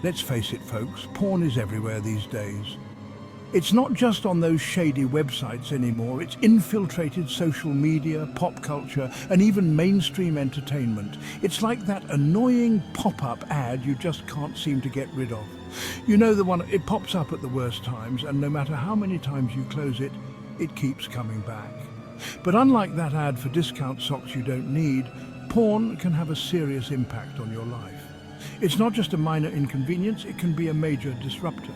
Let's face it, folks, porn is everywhere these days. It's not just on those shady websites anymore, it's infiltrated social media, pop culture, and even mainstream entertainment. It's like that annoying pop-up ad you just can't seem to get rid of. You know the one, it pops up at the worst times, and no matter how many times you close it, it keeps coming back. But unlike that ad for discount socks you don't need, porn can have a serious impact on your life. It's not just a minor inconvenience, it can be a major disruptor.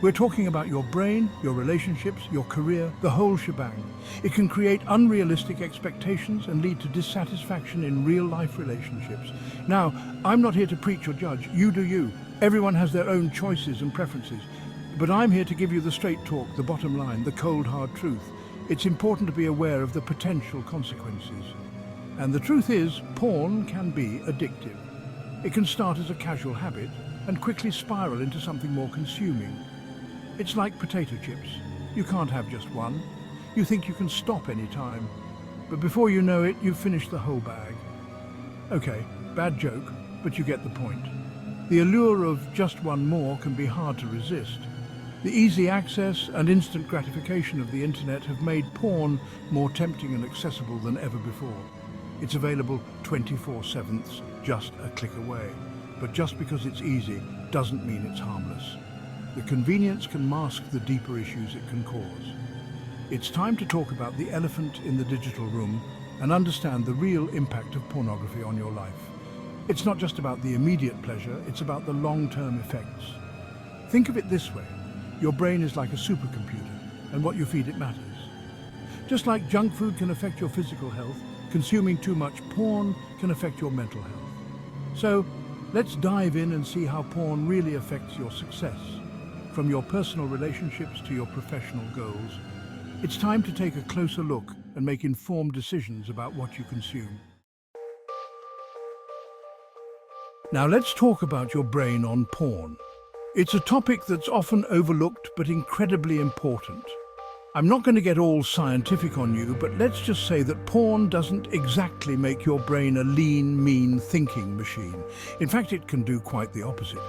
We're talking about your brain, your relationships, your career, the whole shebang. It can create unrealistic expectations and lead to dissatisfaction in real-life relationships. Now, I'm not here to preach or judge. You do you. Everyone has their own choices and preferences. But I'm here to give you the straight talk, the bottom line, the cold, hard truth. It's important to be aware of the potential consequences. And the truth is, porn can be addictive. It can start as a casual habit and quickly spiral into something more consuming. It's like potato chips. You can't have just one. You think you can stop any time. But before you know it, you've finished the whole bag. Okay, bad joke, but you get the point. The allure of just one more can be hard to resist. The easy access and instant gratification of the internet have made porn more tempting and accessible than ever before. It's available 24/7, just a click away. But just because it's easy doesn't mean it's harmless. The convenience can mask the deeper issues it can cause. It's time to talk about the elephant in the digital room and understand the real impact of pornography on your life. It's not just about the immediate pleasure, it's about the long-term effects. Think of it this way. Your brain is like a supercomputer, and what you feed it matters. Just like junk food can affect your physical health, consuming too much porn can affect your mental health. So, let's dive in and see how porn really affects your success. From your personal relationships to your professional goals, it's time to take a closer look and make informed decisions about what you consume. Now let's talk about your brain on porn. It's a topic that's often overlooked but incredibly important. I'm not going to get all scientific on you, but let's just say that porn doesn't exactly make your brain a lean, mean thinking machine. In fact, it can do quite the opposite.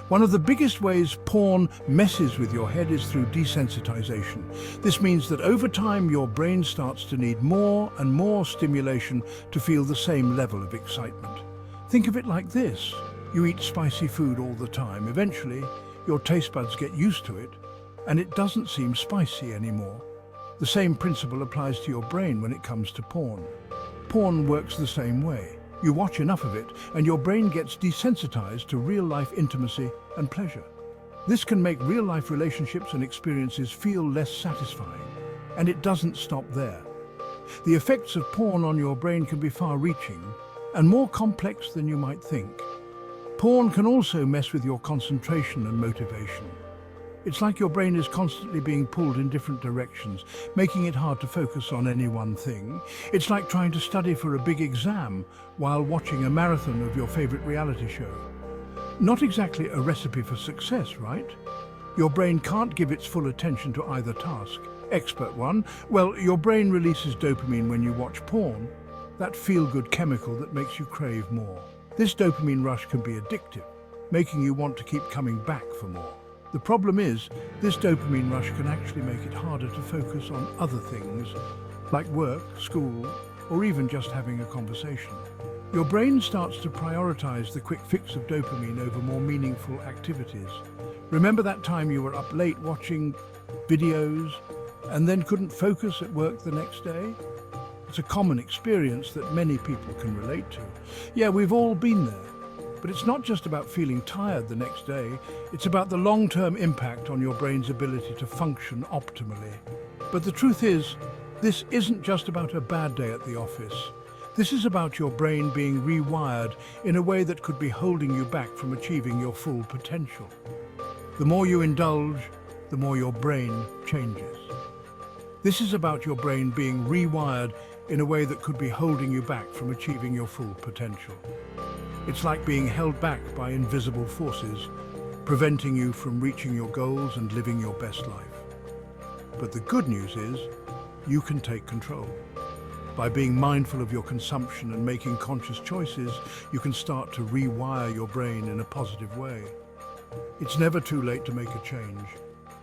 One of the biggest ways porn messes with your head is through desensitization. This means that over time your brain starts to need more and more stimulation to feel the same level of excitement. Think of it like this. You eat spicy food all the time. Eventually, your taste buds get used to it, and it doesn't seem spicy anymore. The same principle applies to your brain when it comes to porn. Porn works the same way. You watch enough of it, and your brain gets desensitized to real-life intimacy and pleasure. This can make real-life relationships and experiences feel less satisfying, and it doesn't stop there. The effects of porn on your brain can be far-reaching and more complex than you might think. Porn can also mess with your concentration and motivation. It's like your brain is constantly being pulled in different directions, making it hard to focus on any one thing. It's like trying to study for a big exam while watching a marathon of your favorite reality show. Not exactly a recipe for success, right? Your brain can't give its full attention to either task. Expert one, well, your brain releases dopamine when you watch porn, that feel-good chemical that makes you crave more. This dopamine rush can be addictive, making you want to keep coming back for more. The problem is, this dopamine rush can actually make it harder to focus on other things, like work, school, or even just having a conversation. Your brain starts to prioritize the quick fix of dopamine over more meaningful activities. Remember that time you were up late watching videos and then couldn't focus at work the next day? It's a common experience that many people can relate to. Yeah, we've all been there. But it's not just about feeling tired the next day, it's about the long-term impact on your brain's ability to function optimally. But the truth is, this isn't just about a bad day at the office. This is about your brain being rewired in a way that could be holding you back from achieving your full potential. The more you indulge, the more your brain changes. This is about your brain being rewired in a way that could be holding you back from achieving your full potential. It's like being held back by invisible forces, preventing you from reaching your goals and living your best life. But the good news is, you can take control. By being mindful of your consumption and making conscious choices, you can start to rewire your brain in a positive way. It's never too late to make a change.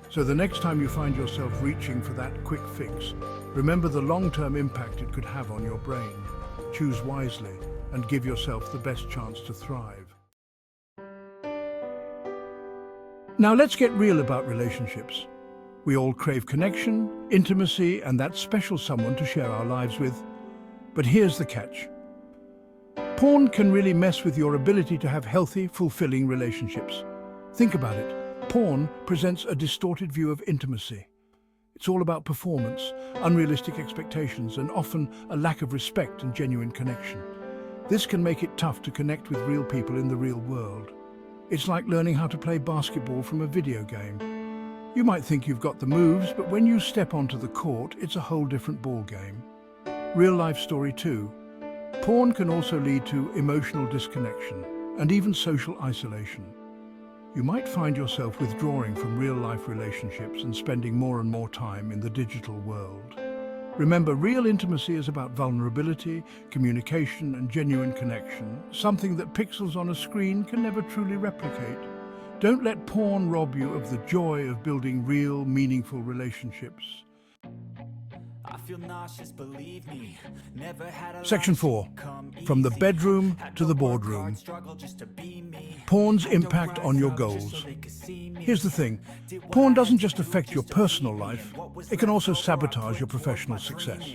So the next time you find yourself reaching for that quick fix, remember the long-term impact it could have on your brain. Choose wisely and give yourself the best chance to thrive. Now let's get real about relationships. We all crave connection, intimacy, and that special someone to share our lives with. But here's the catch. Porn can really mess with your ability to have healthy, fulfilling relationships. Think about it. Porn presents a distorted view of intimacy. It's all about performance, unrealistic expectations, and often a lack of respect and genuine connection. This can make it tough to connect with real people in the real world. It's like learning how to play basketball from a video game. You might think you've got the moves, but when you step onto the court, it's a whole different ballgame. Real life story too. Porn can also lead to emotional disconnection and even social isolation. You might find yourself withdrawing from real-life relationships and spending more and more time in the digital world. Remember, real intimacy is about vulnerability, communication, and genuine connection, something that pixels on a screen can never truly replicate. Don't let porn rob you of the joy of building real, meaningful relationships. Section 4. From the bedroom to the boardroom. Porn's impact on your goals. Here's the thing. Porn doesn't just affect your personal life, it can also sabotage your professional success.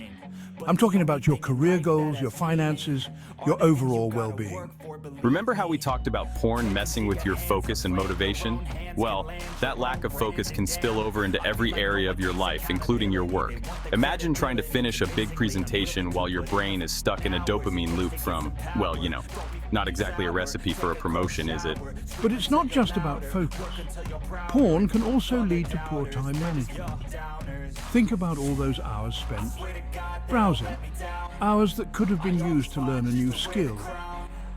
I'm talking about your career goals, your finances, your overall well-being. Remember how we talked about porn messing with your focus and motivation? Well, that lack of focus can spill over into every area of your life, including your work. Imagine trying to finish a big presentation while your brain is stuck in a dopamine loop from, well, you know, not exactly a recipe for a promotion, is it? But it's not just about focus. Porn can also lead to poor time management. Think about all those hours spent browsing, hours that could have been used to learn a new skill,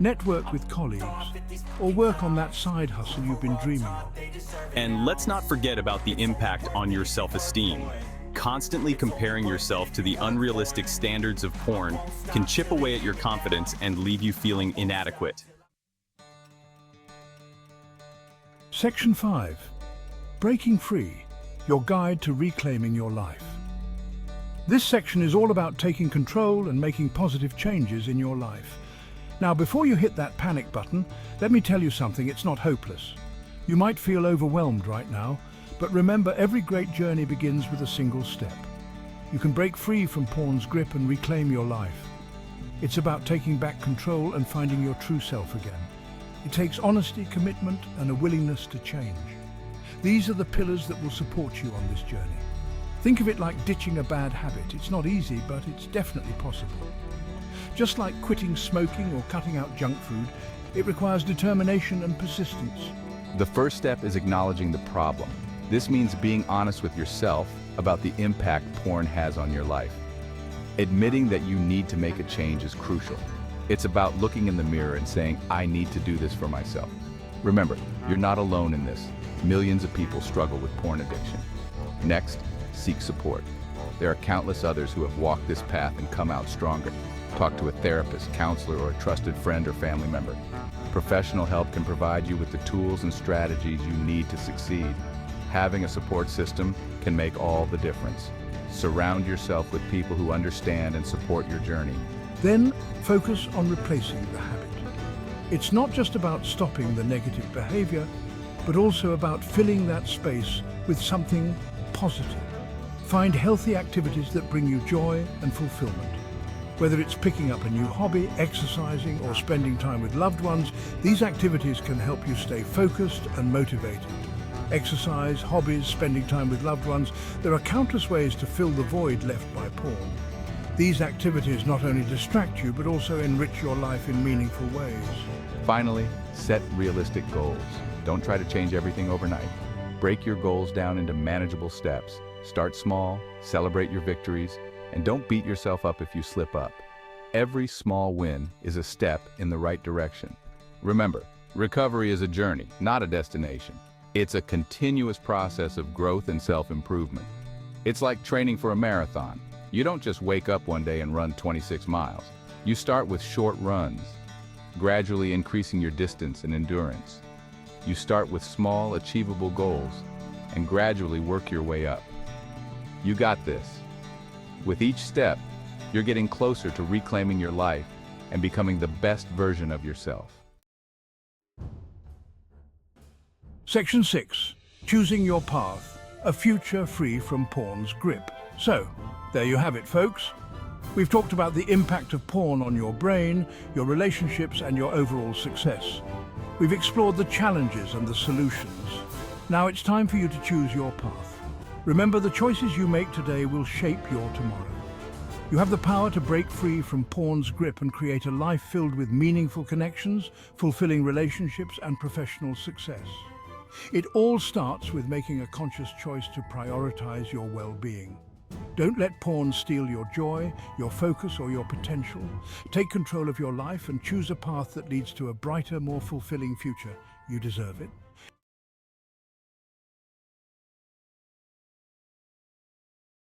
network with colleagues, or work on that side hustle you've been dreaming of. And let's not forget about the impact on your self-esteem. Constantly comparing yourself to the unrealistic standards of porn can chip away at your confidence and leave you feeling inadequate. Section 5. Breaking Free, your guide to reclaiming your life. This section is all about taking control and making positive changes in your life. Now, before you hit that panic button, let me tell you something, it's not hopeless. You might feel overwhelmed right now, but remember, every great journey begins with a single step. You can break free from porn's grip and reclaim your life. It's about taking back control and finding your true self again. It takes honesty, commitment, and a willingness to change. These are the pillars that will support you on this journey. Think of it like ditching a bad habit. It's not easy, but it's definitely possible. Just like quitting smoking or cutting out junk food, it requires determination and persistence. The first step is acknowledging the problem. This means being honest with yourself about the impact porn has on your life. Admitting that you need to make a change is crucial. It's about looking in the mirror and saying, I need to do this for myself. Remember, you're not alone in this. Millions of people struggle with porn addiction. Next, seek support. There are countless others who have walked this path and come out stronger. Talk to a therapist, counselor, or a trusted friend or family member. Professional help can provide you with the tools and strategies you need to succeed. Having a support system can make all the difference. Surround yourself with people who understand and support your journey. Then focus on replacing the habit. It's not just about stopping the negative behavior, but also about filling that space with something positive. Find healthy activities that bring you joy and fulfillment. Whether it's picking up a new hobby, exercising, or spending time with loved ones, these activities can help you stay focused and motivated. Exercise, hobbies, spending time with loved ones, there are countless ways to fill the void left by porn. These activities not only distract you, but also enrich your life in meaningful ways. Finally, set realistic goals. Don't try to change everything overnight. Break your goals down into manageable steps. Start small, celebrate your victories, and don't beat yourself up if you slip up. Every small win is a step in the right direction. Remember, recovery is a journey, not a destination. It's a continuous process of growth and self-improvement. It's like training for a marathon. You don't just wake up one day and run 26 miles. You start with short runs, gradually increasing your distance and endurance. You start with small, achievable goals and gradually work your way up. You got this. With each step, you're getting closer to reclaiming your life and becoming the best version of yourself. Section 6. Choosing your path. A future free from porn's grip. So, there you have it, folks. We've talked about the impact of porn on your brain, your relationships, and your overall success. We've explored the challenges and the solutions. Now it's time for you to choose your path. Remember, the choices you make today will shape your tomorrow. You have the power to break free from porn's grip and create a life filled with meaningful connections, fulfilling relationships, and professional success. It all starts with making a conscious choice to prioritize your well-being. Don't let porn steal your joy, your focus, or your potential. Take control of your life and choose a path that leads to a brighter, more fulfilling future. You deserve it.